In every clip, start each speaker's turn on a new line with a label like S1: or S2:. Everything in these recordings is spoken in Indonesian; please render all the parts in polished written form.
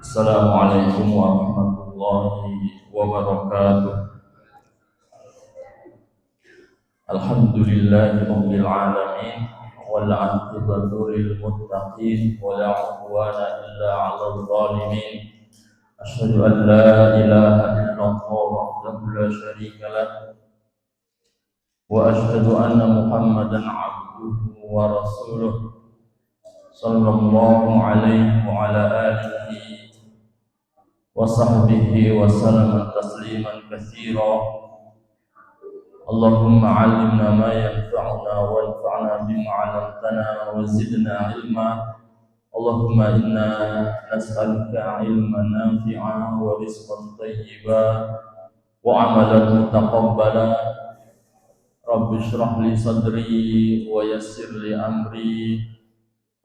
S1: Assalamualaikum warahmatullahi wabarakatuh. Alhamdulillahirabbil alamin wal 'aqibatu lil muttaqin wa la 'udwana illa 'alal zalimin. Asyhadu an la ilaha illallah wahdahu la syarika lah wa asyhadu anna Muhammadan 'abduhu wa rasuluh sallallahu alaihi wa ala alihi wa sahbihi wa sallam tasliman katsira. Allahumma 'allimna ma yanfa'una wanfa'na bima 'allamtana wa zidna 'ilma. Allahumma inna nas'aluka 'ilman nafi'an wa rizqan thayyiban wa 'amalan mutaqabbala. Rabbi shrah li sadri wa yassir li amri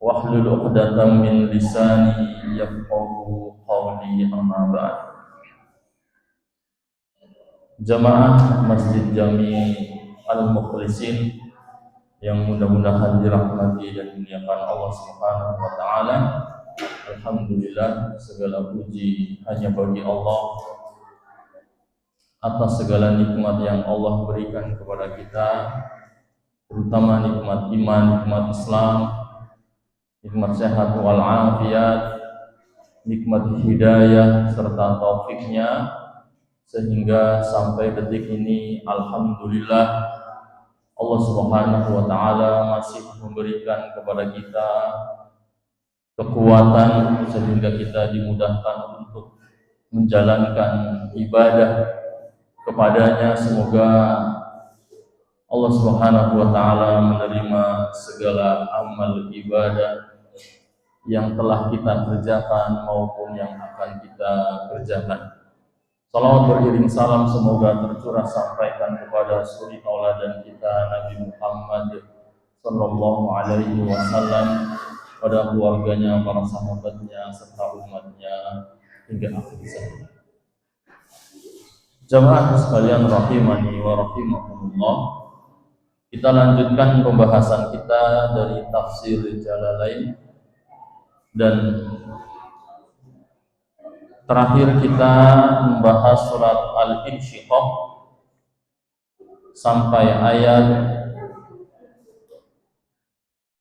S1: wahlul 'uqdatam min lisani yafqahu qawli, amma ba'd. Jamaah Masjid Jami Al-Mukhlisin yang mudah-mudahan dirahmati dan dimuliakan Allah Subhanahu wa taala. Alhamdulillah, segala puji hanya bagi Allah atas segala nikmat yang Allah berikan kepada kita, terutama nikmat iman, nikmat Islam, nikmat sehat wal afiat, nikmat hidayah serta taufiknya, sehingga sampai detik ini alhamdulillah Allah Subhanahu wa taala masih memberikan kepada kita kekuatan sehingga kita dimudahkan untuk menjalankan ibadah kepadanya. Semoga Allah Subhanahu wa taala menerima segala amal ibadah yang telah kita kerjakan maupun yang akan kita kerjakan. Salawat beriring salam semoga tercurah sampaikan kepada suri tauladan kita Nabi Muhammad sallallahu alaihi wasallam, pada keluarganya, para sahabatnya serta umatnya hingga akhir zaman. Jamaah sekalian rahimani wa rahimakumullah, kita lanjutkan pembahasan kita dari tafsir Jalalain, dan terakhir kita membahas surat Al-Insyiqaq sampai ayat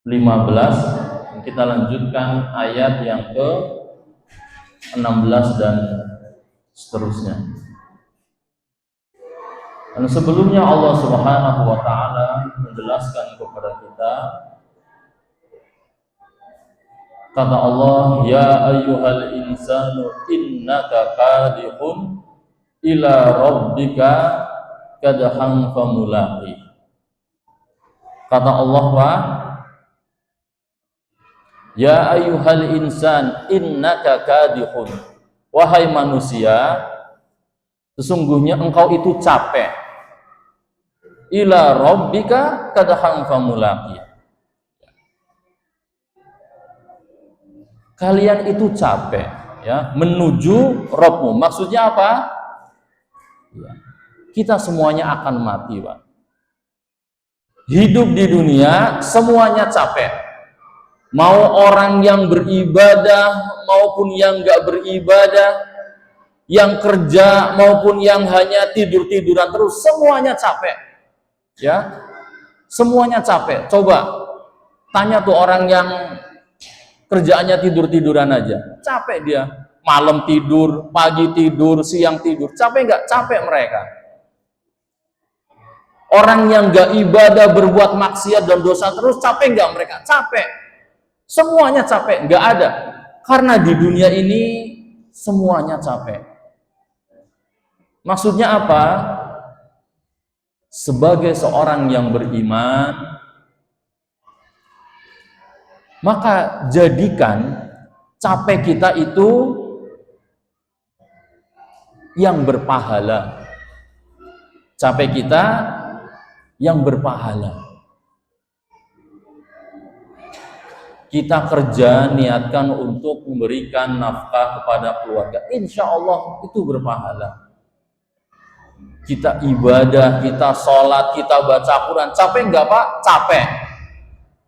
S1: 15. Kita lanjutkan ayat yang ke-16 dan seterusnya. Dan sebelumnya Allah Subhanahu wa taala menjelaskan kepada kita, kata Allah, ya ayyuhal insanu innaka kadihun ila rabbika kadhan famulaqi. Kata Allah, ya ayyuhal insan innaka kadihun, wahai manusia, sesungguhnya engkau itu capek, ila rabbika kadhan famulaqi. Kalian itu capek, ya, menuju Rabbmu. Maksudnya apa? Ya, kita semuanya akan mati, Pak. Hidup di dunia semuanya capek. Mau orang yang beribadah maupun yang enggak beribadah, yang kerja maupun yang hanya tidur-tiduran terus, semuanya capek. Ya. Semuanya capek. Coba tanya tuh orang yang kerjaannya tidur-tiduran aja, capek dia. Malam tidur, pagi tidur, siang tidur, capek nggak? Capek mereka. Orang yang nggak ibadah, berbuat maksiat dan dosa terus, capek nggak mereka? Capek. Semuanya capek, nggak ada. Karena di dunia ini semuanya capek. Maksudnya apa? Sebagai seorang yang beriman, maka jadikan capek kita itu yang berpahala. Capek kita yang berpahala. Kita kerja niatkan untuk memberikan nafkah kepada keluarga, insya Allah itu berpahala. Kita ibadah, kita sholat, kita baca Quran, capek nggak Pak? Capek.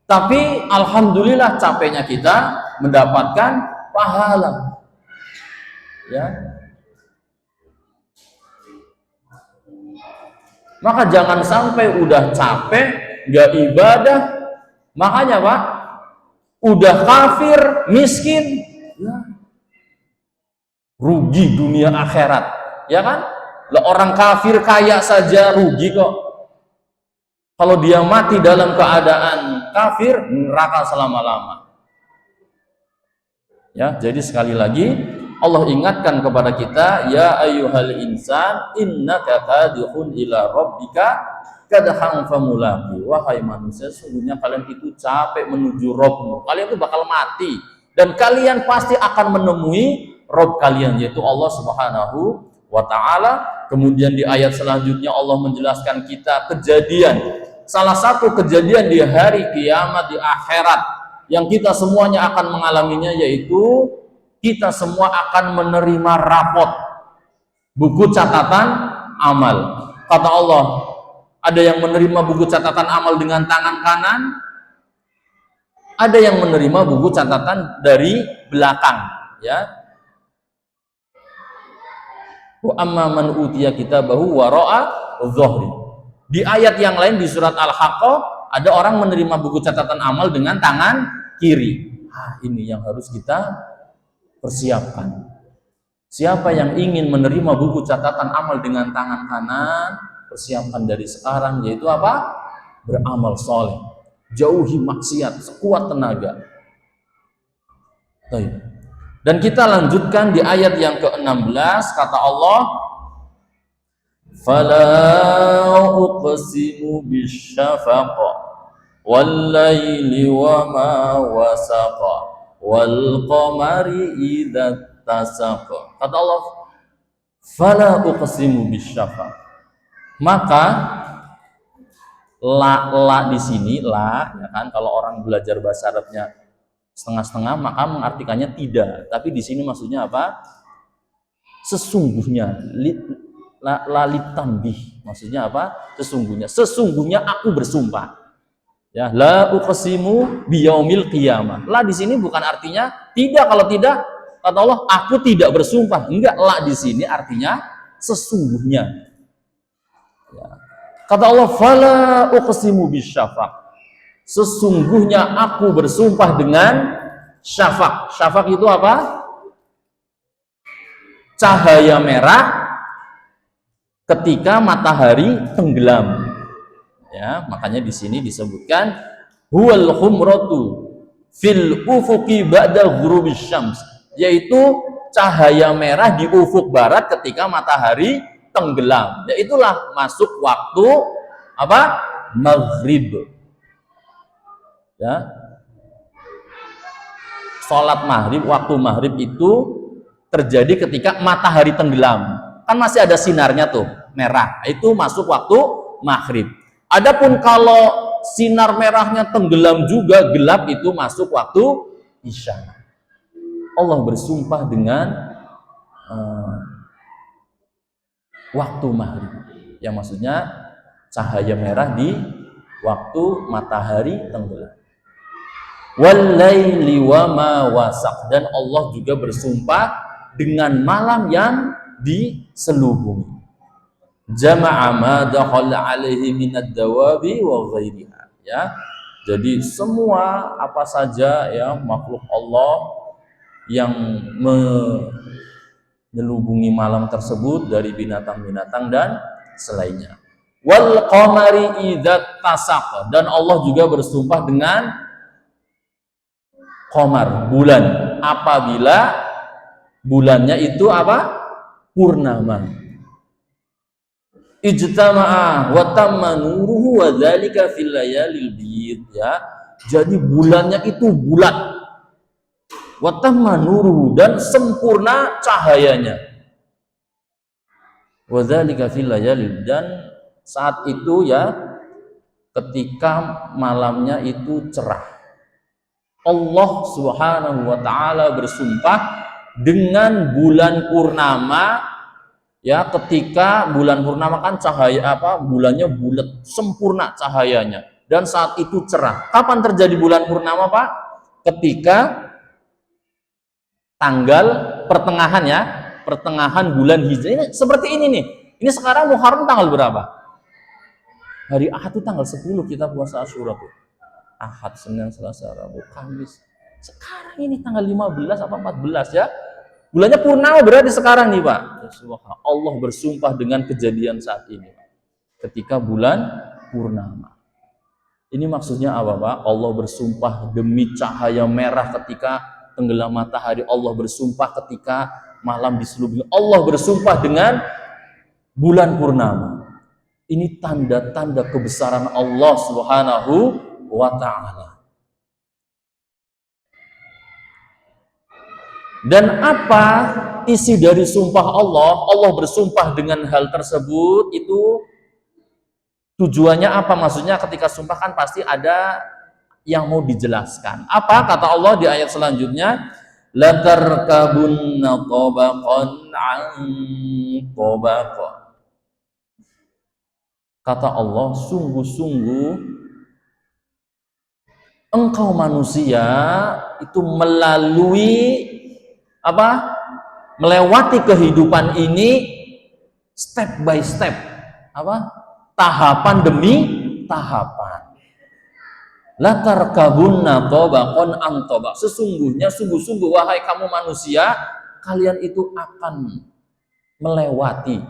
S1: Tapi alhamdulillah capeknya kita mendapatkan pahala. Ya. Maka jangan sampai udah capek nggak ibadah, makanya Pak, udah kafir, miskin, ya, rugi dunia akhirat, ya kan? Lah orang kafir kaya saja rugi kok. Kalau dia mati dalam keadaan kafir, neraka selama-lama. Ya, jadi sekali lagi Allah ingatkan kepada kita, ya ayyuhal insan innaka kadihun ila rabbika kadhan famulaqi. Wahai manusia, sungguhnya kalian itu capek menuju Rabbmu. Kalian itu bakal mati dan kalian pasti akan menemui Rabb kalian, yaitu Allah Subhanahu wa taala. Kemudian di ayat selanjutnya Allah menjelaskan kita kejadian, salah satu kejadian di hari kiamat di akhirat yang kita semuanya akan mengalaminya, yaitu kita semua akan menerima rapot buku catatan amal. Kata Allah, ada yang menerima buku catatan amal dengan tangan kanan, ada yang menerima buku catatan dari belakang, ya. Wa amma man utiya kitabahu wara'a dhahri. Di ayat yang lain di surat Al-Haqqah ada orang menerima buku catatan amal dengan tangan kiri. Ini yang harus kita persiapkan. Siapa yang ingin menerima buku catatan amal dengan tangan kanan, persiapkan dari sekarang, yaitu apa? Beramal soleh, jauhi maksiat sekuat tenaga. Dan kita lanjutkan di ayat yang ke-16, kata Allah, fala uqsimu bisyafaq wal laili wa ma wasaqa wal qamari idza tasaqa. Kata Allah, fala uqsimu bisyafaq. Maka la di sini, la, ya kan, kalau orang belajar bahasa Arabnya setengah-setengah maka mengartikannya tidak, tapi di sini maksudnya apa? Sesungguhnya, lalitambih, maksudnya apa? Sesungguhnya aku bersumpah. Ya, la uqsimu biyaumil qiyamah. La di sini bukan artinya tidak, kalau tidak kata Allah aku tidak bersumpah. Enggak, la di sini artinya sesungguhnya. Ya. Kata Allah, fala uqsimu bisyafaq. Sesungguhnya aku bersumpah dengan syafaq. Syafaq itu apa? Cahaya merah ketika matahari tenggelam. Ya, makanya di sini disebutkan huwal khumratu fil ufuqi ba'da ghurubis syams, yaitu cahaya merah di ufuk barat ketika matahari tenggelam. Ya, itulah masuk waktu apa? Maghrib. Ya. Sholat maghrib, waktu maghrib itu terjadi ketika matahari tenggelam. Kan masih ada sinarnya tuh, merah. Itu masuk waktu maghrib. Adapun kalau sinar merahnya tenggelam juga, gelap, itu masuk waktu isya. Allah bersumpah dengan waktu maghrib. Yang maksudnya cahaya merah di waktu matahari tenggelam. Wal-laili wa ma wasaq, dan Allah juga bersumpah dengan malam yang diselubungi. Jama'a ma dakhala alaihi minad dawabi wa ghairiha, ya. Jadi semua apa saja ya makhluk Allah yang menyelubungi malam tersebut dari binatang-binatang dan selainnya. Wal qamari idza tasaq, dan Allah juga bersumpah dengan qamar, bulan, apabila bulannya itu apa? Purnama. Ijtama'a wa tamma nuruhu wa dzalika fil layalil bid, ya. Jadi bulannya itu bulat. Wa tamma nuruhu, dan sempurna cahayanya. Wa dzalika fil layalil, dan saat itu ya ketika malamnya itu cerah. Allah Subhanahu wa taala bersumpah dengan bulan purnama, ya, ketika bulan purnama kan cahaya apa? Bulannya bulat, sempurna cahayanya, dan saat itu cerah. Kapan terjadi bulan purnama, Pak? Ketika tanggal pertengahan, ya, pertengahan bulan Hijrah. Ini seperti ini nih. Ini sekarang Muharram tanggal berapa? Hari Ahad itu tanggal 10 kita puasa Asyura tuh. Ahad, Senin, Selasa, Rabu, Kamis. Sekarang ini tanggal 15 apa 14 ya. Bulannya purnama berarti sekarang nih Pak. Ya, Allah bersumpah dengan kejadian saat ini, Pak. Ketika bulan purnama. Ini maksudnya apa Pak? Allah bersumpah demi cahaya merah ketika tenggelam matahari. Allah bersumpah ketika malam diselubungi. Allah bersumpah dengan bulan purnama. Ini tanda-tanda kebesaran Allah Subhanahu wa ta'ala. Dan apa isi dari sumpah Allah? Allah bersumpah dengan hal tersebut itu tujuannya apa? Maksudnya ketika sumpah kan pasti ada yang mau dijelaskan. Apa kata Allah di ayat selanjutnya? La tarkabunna tabaqan an tabaqan. Kata Allah, sungguh-sungguh engkau manusia itu melalui apa? Melewati kehidupan ini step by step. Apa? Tahapan demi tahapan. La tarkabunna tabaqan an tabaq. Sesungguhnya sungguh-sungguh wahai kamu manusia, kalian itu akan melewati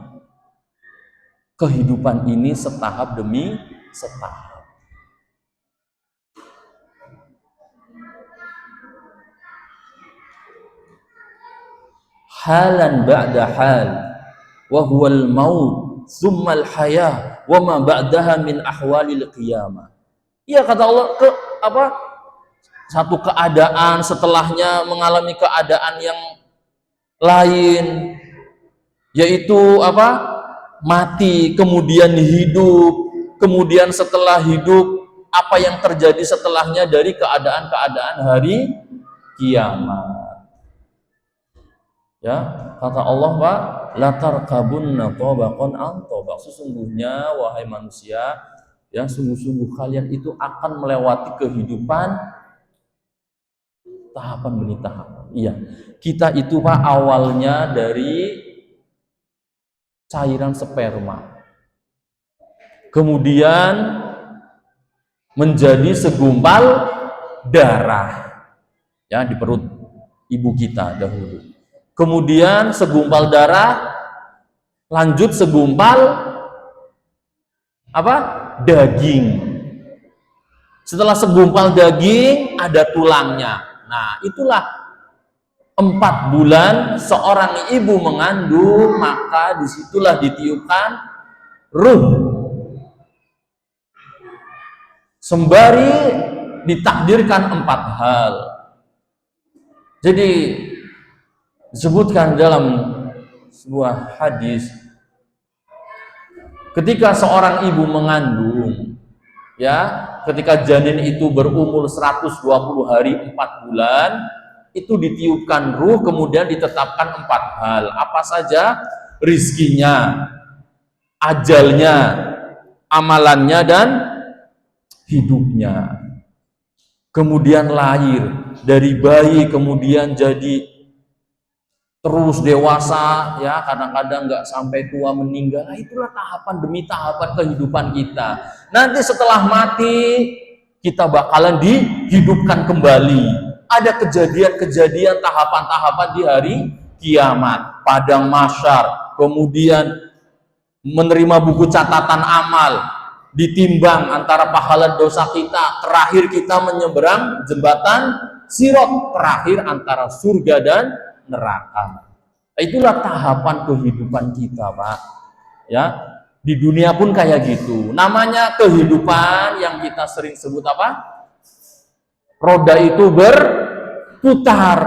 S1: kehidupan ini setahap demi setahap. Halan ba'da hal wa huwal maut tsummal hayah wa ma ba'daha min ahwalil qiyamah. Iya kata Allah, satu keadaan setelahnya mengalami keadaan yang lain, yaitu apa? Mati, kemudian hidup, kemudian setelah hidup apa yang terjadi setelahnya dari keadaan-keadaan hari kiamat. Ya, kata Allah Pak, la tarkabunna tabaqan an tabaq. Sesungguhnya wahai manusia, ya sungguh-sungguh kalian itu akan melewati kehidupan tahapan demi tahapan. Iya, kita itu Pak awalnya dari cairan sperma, kemudian menjadi segumpal darah ya di perut ibu kita dahulu, kemudian segumpal darah lanjut segumpal apa? Daging. Setelah segumpal daging ada tulangnya. Nah itulah 4 bulan seorang ibu mengandung, maka disitulah ditiupkan ruh. Sembari ditakdirkan 4 hal. Jadi disebutkan dalam sebuah hadis, ketika seorang ibu mengandung, ya, ketika janin itu berumur 120 hari 4 bulan, itu ditiupkan ruh, kemudian ditetapkan 4 hal. Apa saja? Rizkinya, ajalnya, amalannya, dan hidupnya. Kemudian lahir dari bayi, kemudian jadi terus dewasa, ya kadang-kadang nggak sampai tua meninggal. Nah, itulah tahapan demi tahapan kehidupan kita. Nanti setelah mati kita bakalan dihidupkan kembali. Ada kejadian-kejadian tahapan-tahapan di hari kiamat, padang mahsyar, kemudian menerima buku catatan amal, ditimbang antara pahala dosa kita, terakhir kita menyeberang jembatan Sirat, terakhir antara surga dan neraka. Itulah tahapan kehidupan kita, Pak. Ya, di dunia pun kayak gitu. Namanya kehidupan yang kita sering sebut apa? Roda itu berputar.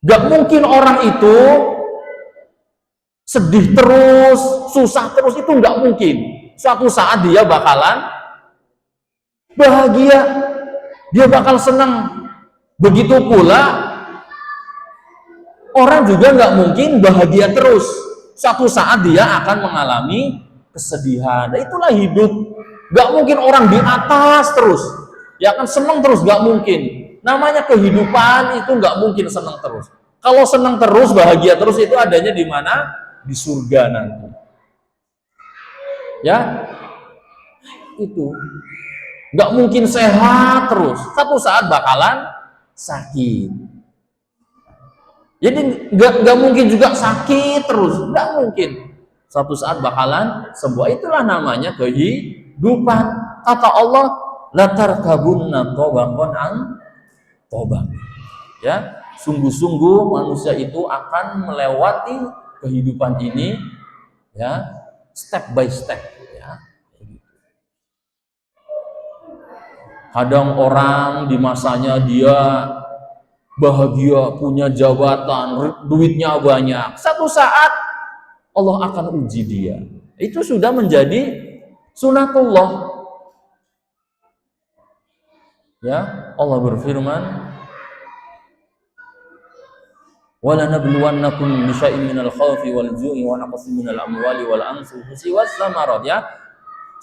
S1: Gak mungkin orang itu sedih terus, susah terus, itu gak mungkin. Suatu saat dia bakalan bahagia, dia bakal senang. Begitu pula orang juga nggak mungkin bahagia terus. Suatu saat dia akan mengalami kesedihan. Nah, itulah hidup. Nggak mungkin orang di atas terus, ya kan senang terus, nggak mungkin. Namanya kehidupan itu nggak mungkin senang terus. Kalau senang terus, bahagia terus, itu adanya di mana? Di surga nanti. Ya, itu nggak mungkin sehat terus. Satu saat bakalan sakit. Jadi nggak mungkin juga sakit terus, nggak mungkin. Satu saat bakalan sembuh. Itulah namanya kehidupan. Kata Allah, latarkabunna tobaqan an tobaq. Ya, sungguh-sungguh manusia itu akan melewati kehidupan ini, ya, step by step. Ya, kadang orang di masanya dia bahagia, punya jabatan, duitnya banyak. Satu saat Allah akan uji dia. Itu sudah menjadi sunatullah. Ya, Allah berfirman, وَلَنَبْلُوَنَّكُمْ بِشَيْءٍ مِنَ الْخَوْفِ وَالْجُوعِ وَنَقْصٍ مِنَ الْأَمْوَالِ وَالْأَنفُسِ وَالثَّمَرَاتِ. Ya,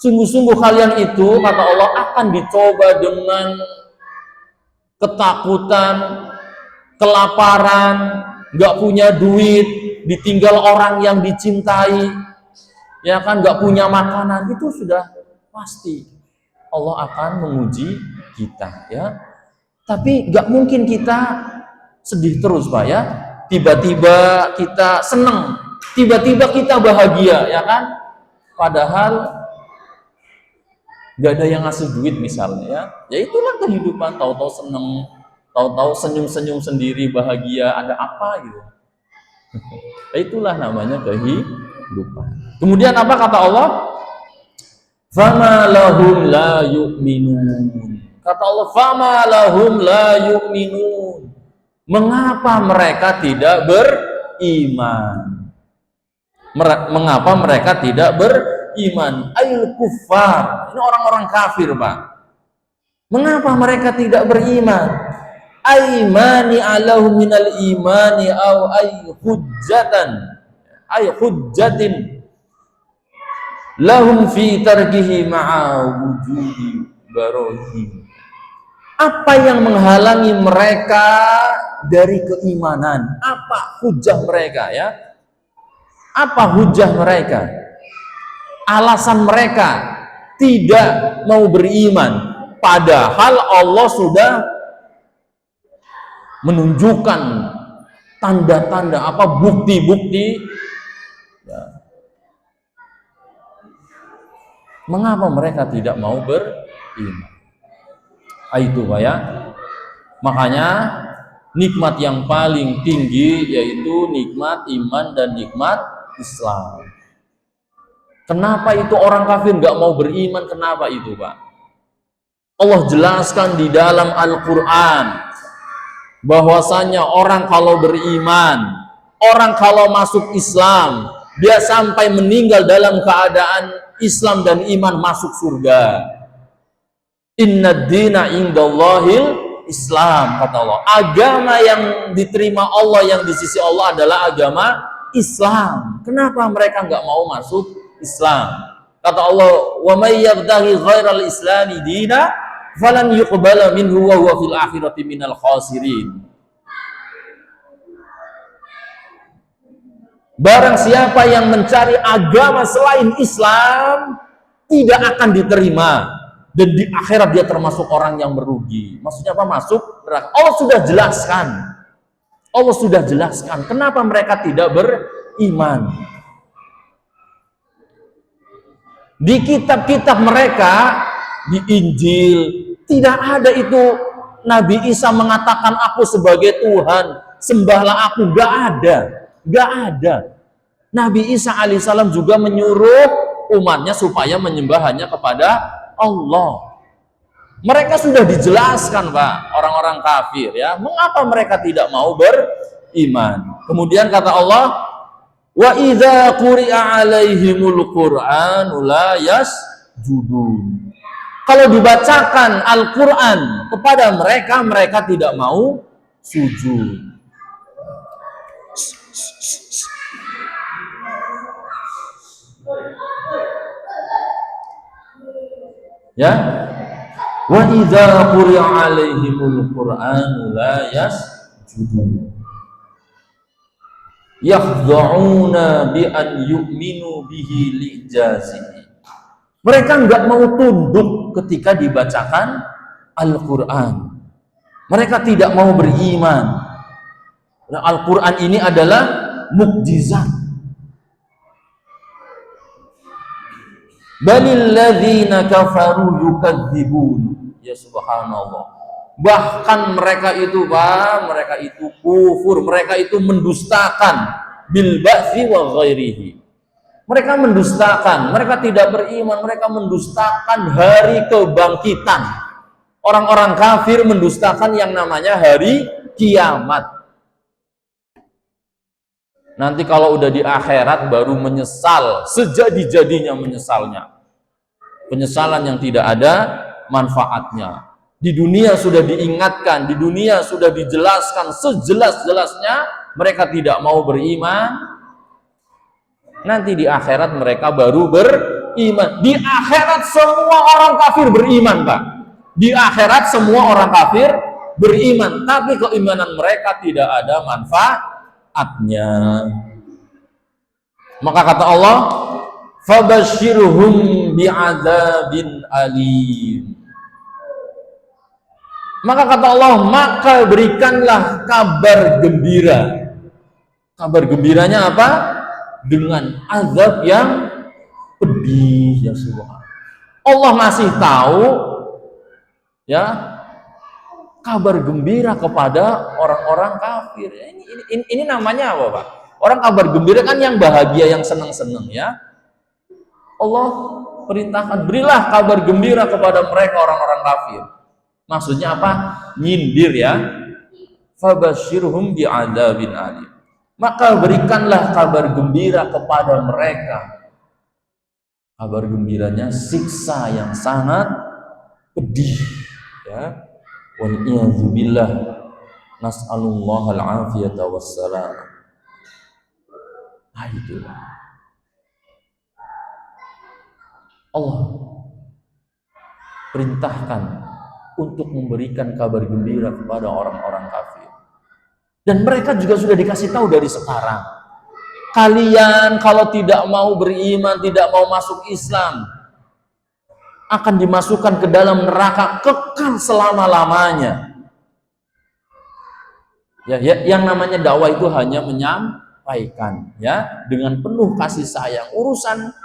S1: sungguh-sungguh kalian itu, kata Allah, akan dicoba dengan ketakutan, kelaparan, nggak punya duit, ditinggal orang yang dicintai, ya kan, nggak punya makanan. Itu sudah pasti Allah akan menguji kita, ya. Tapi nggak mungkin kita sedih terus, Pak, ya. Tiba-tiba kita senang, tiba-tiba kita bahagia, ya kan? Padahal nggak ada yang ngasih duit misalnya, ya. Ya itulah kehidupan, tahu-tahu senang, tahu-tahu senyum-senyum sendiri bahagia, ada apa gitu. Itulah namanya kehidupan. Kemudian apa kata Allah? Fama lahum la yu'minun. Kata Allah, fama lahum la yu'minun. Mengapa mereka tidak beriman? Mengapa mereka tidak beriman? Ayul kuffar. Ini orang-orang kafir, Pak. Mengapa mereka tidak beriman? Aymani alahum minal imani au ay hujjatin lahum fi tarkihi ma'a wujudi barohi. Apa yang menghalangi mereka dari keimanan? Apa hujah mereka, ya? Apa hujah mereka? Alasan mereka tidak mau beriman, padahal Allah sudah menunjukkan tanda-tanda, apa, bukti-bukti, ya. Mengapa mereka tidak mau beriman? Itu, Pak, ya. Makanya nikmat yang paling tinggi yaitu nikmat iman dan nikmat Islam. Kenapa itu orang kafir nggak mau beriman? Kenapa itu, Pak? Allah jelaskan di dalam Al-Quran bahwasanya orang kalau beriman, orang kalau masuk Islam, dia sampai meninggal dalam keadaan Islam dan iman, masuk surga. Inna dina indallahil Islam, kata Allah. Agama yang diterima Allah, yang di sisi Allah adalah agama Islam. Kenapa mereka nggak mau masuk Islam? Kata Allah, wa may yabtaghi ghairal islami dina falan yuqbala minhu wa huwa fil akhirati minal khasirin. Barang siapa yang mencari agama selain Islam tidak akan diterima, dan di akhirat dia termasuk orang yang merugi. Maksudnya apa? Masuk neraka. Allah sudah jelaskan. Allah sudah jelaskan kenapa mereka tidak beriman. Di kitab-kitab mereka, di Injil, tidak ada itu Nabi Isa mengatakan aku sebagai Tuhan, sembahlah aku. Gak ada. Gak ada. Nabi Isa alaihissalam juga menyuruh umatnya supaya menyembah hanya kepada Allah. Mereka sudah dijelaskan, Pak, orang-orang kafir, ya. Mengapa mereka tidak mau beriman? Kemudian kata Allah, wa idza quri'a 'alaihimul qur'anu la yasjudun. Kalau dibacakan Al-Qur'an kepada mereka, mereka tidak mau sujud. Ya, wa idza quri'a 'alaihimul qur'anu la yasjudun. yakhda'una bi an yu'minu bihi li'jazihi. Mereka enggak mau tunduk ketika dibacakan Al-Quran. Mereka tidak mau beriman. Nah, Al-Quran ini adalah mukjizat. Balil ladzina kafaru yukadzibun. Ya subhanallah. Bahkan mereka itu, Pak, mereka itu kufur, mereka itu mendustakan bil ba'tsi wa ghairihi. Mereka mendustakan, mereka tidak beriman, mereka mendustakan hari kebangkitan. Orang-orang kafir mendustakan yang namanya hari kiamat. Nanti kalau udah di akhirat baru menyesal, sejadi-jadinya menyesalnya. Penyesalan yang tidak ada manfaatnya. Di dunia sudah diingatkan, di dunia sudah dijelaskan sejelas-jelasnya, mereka tidak mau beriman. Nanti di akhirat mereka baru beriman. Di akhirat semua orang kafir beriman, Pak. Di akhirat semua orang kafir beriman, tapi keimanan mereka tidak ada manfaatnya. Maka kata Allah, fabashshirhum bi'adzabin alim. Maka kata Allah, maka berikanlah kabar gembira. Kabar gembiranya apa? Dengan azab yang pedih, ya subhanallah. Allah masih tahu, ya, kabar gembira kepada orang-orang kafir. Ini namanya apa, Pak? Orang kabar gembira kan yang bahagia, yang senang-senang, ya. Allah perintahkan, berilah kabar gembira kepada mereka orang-orang kafir. Maksudnya apa? Nyindir, ya. Fabashshirhum bi'adzabin alim. Maka berikanlah kabar gembira kepada mereka. Kabar gembiranya siksa yang sangat pedih, ya. Wal-iyadzu billah, nas'alullahal afiyata wassalam. Nah, itu Allah perintahkan untuk memberikan kabar gembira kepada orang-orang kafir. Dan mereka juga sudah dikasih tahu dari sekarang. Kalian kalau tidak mau beriman, tidak mau masuk Islam, akan dimasukkan ke dalam neraka kekal selama-lamanya. Ya, yang namanya dakwah itu hanya menyampaikan, ya, dengan penuh kasih sayang. Urusan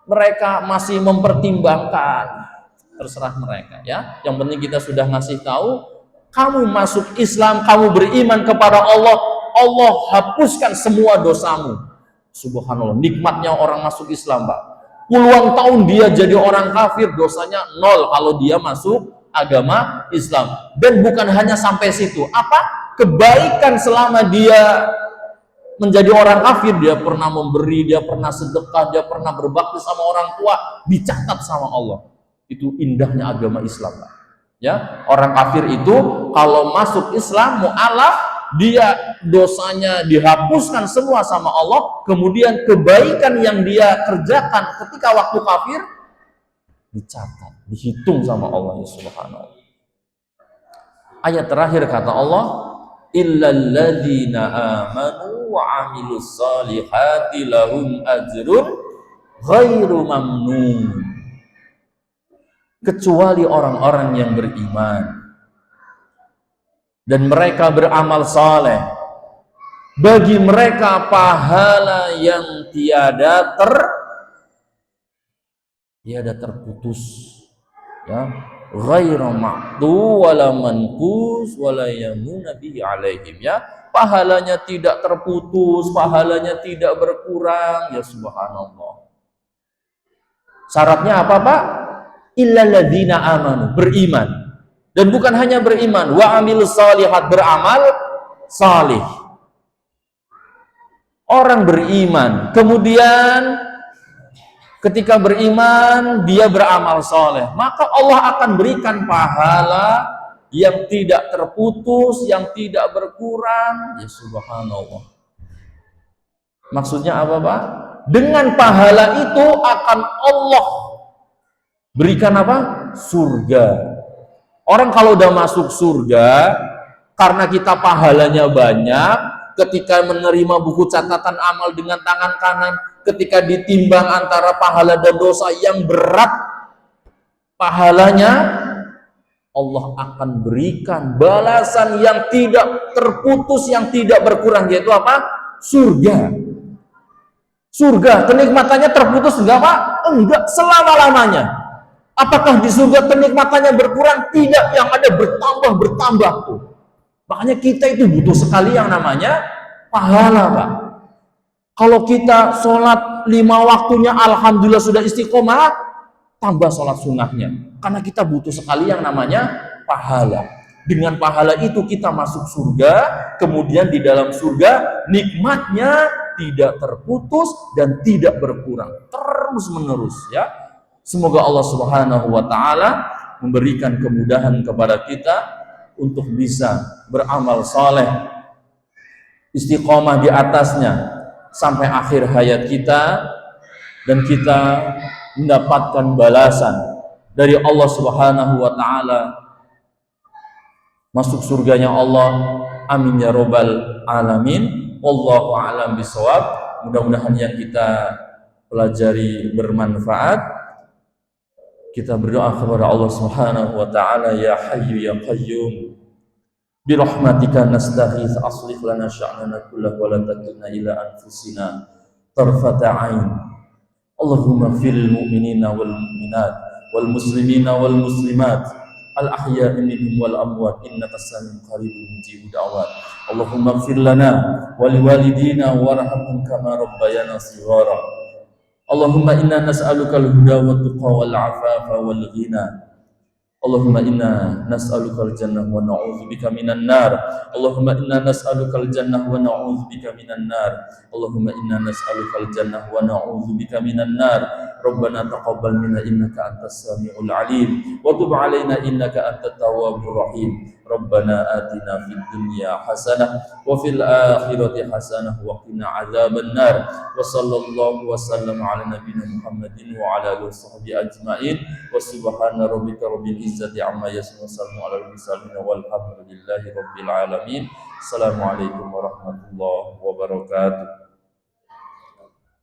S1: mereka masih mempertimbangkan, terserah mereka, ya. Yang penting kita sudah ngasih tahu, kamu masuk Islam, kamu beriman kepada Allah, Allah hapuskan semua dosamu. Subhanallah, nikmatnya orang masuk Islam, Pak. Puluhan tahun dia jadi orang kafir, dosanya nol kalau dia masuk agama Islam. Dan bukan hanya sampai situ, apa? Kebaikan selama dia menjadi orang kafir, dia pernah memberi, dia pernah sedekah, dia pernah berbakti sama orang tua, dicatat sama Allah. Itu indahnya agama Islam, Pak. Ya, orang kafir itu kalau masuk Islam, mu'alaf, dia dosanya dihapuskan semua sama Allah, kemudian kebaikan yang dia kerjakan ketika waktu kafir dicatat, dihitung sama Allah Subhanahu. Ayat terakhir kata Allah, illal ladzina amanu wa 'amilus solihati lahum ajrun ghairu mamnun. Kecuali orang-orang yang beriman dan mereka beramal saleh, bagi mereka pahala yang tiada terputus, ya, ghairu maqtu wala manqus wala yamuna bihi alaihim, ya, pahalanya tidak terputus, pahalanya tidak berkurang, ya subhanallah. Syaratnya apa, Pak? Illal ladzina amanu, beriman. Dan bukan hanya beriman, wa amilus shalihat, beramal salih. Orang beriman, kemudian ketika beriman dia beramal saleh, maka Allah akan berikan pahala yang tidak terputus, yang tidak berkurang, ya subhanallah. Maksudnya apa, Pak? Dengan pahala itu akan Allah berikan apa? Surga. Orang kalau udah masuk surga, karena kita pahalanya banyak, ketika menerima buku catatan amal dengan tangan kanan, ketika ditimbang antara pahala dan dosa yang berat pahalanya, Allah akan berikan balasan yang tidak terputus, yang tidak berkurang, yaitu apa? Surga. Surga, kenikmatannya terputus enggak Pak? Enggak, selama-lamanya. Apakah di surga kenikmatannya berkurang? Tidak, yang ada bertambah tuh. Makanya kita itu butuh sekali yang namanya pahala Pak. Kalau kita sholat 5 waktunya alhamdulillah sudah istiqomah, tambah sholat sunnahnya. Karena kita butuh sekali yang namanya pahala. Dengan pahala itu kita masuk surga, kemudian di dalam surga nikmatnya tidak terputus dan tidak berkurang, terus menerus ya. Semoga Allah Subhanahu wa taala memberikan kemudahan kepada kita untuk bisa beramal saleh, istiqomah di atasnya sampai akhir hayat kita, dan kita mendapatkan balasan dari Allah Subhanahu wa taala, masuk surganya Allah. Amin ya robbal alamin. Wallahu a'lam bishawab. Mudah-mudahan yang kita pelajari bermanfaat. Kita berdoa kepada Allah Subhanahu wa taala, ya hayyu ya qayyum bi rahmatika nastaghits aslih lana sya'nana kullahu wa la takilna ila anfusina tarfata 'ain. Allahumma fil mu'minina wal mu'minat wal muslimina wal muslimat al ahya'i minhum wal amwat innaka sami'un qaribun mujibud da'wat. Allahumma ighfir lana wa liwalidina warhamhum kama rabbayana shighara. Allahumma inna nas'aluka al-huda wa tuqa wal 'afafa wal ghina. Allahumma inna nas'aluka al-jannah wa na'udzubika minan nar. Allahumma inna nas'aluka al-jannah wa na'udzubika minan nar. Allahumma inna nas'aluka al-jannah wa na'udzubika minan nar. Rabbana taqabbal minna innaka antas samiul alim wa tub 'alaina innaka antat tawwabur rahim. Rabbana atina fid dunya hasanah wa fil akhirati hasanah wa qina adzaban nar. Wa sallallahu wa sallam ala nabiyyina Muhammadin wa ala alihi washabbihi ajmain. Wa subhana rabbika rabbil izzati amma yasifun wa salamun alal mursalin walhamdulillahi rabbil alamin. Assalamualaikum warahmatullahi wabarakatuh.